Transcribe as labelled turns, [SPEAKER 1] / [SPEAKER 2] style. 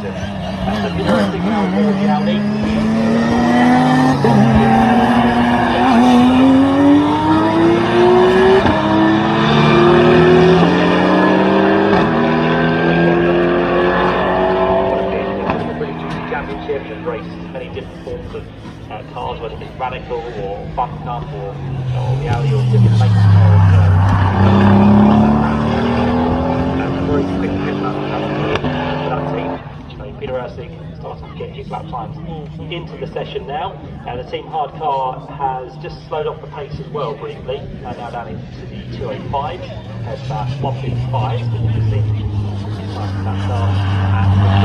[SPEAKER 1] season. That's a interesting now for the Audi. Championship has raced many different forms of cars, whether it's Radical or Fun Cup or the Audi or different makes of cars. A very quick pit lap for that team. Peter Ursig starting to get his lap times into the session now, and the Team Hard car has just slowed off the pace as well briefly, now down into the 285, has about 155, so you can see that car.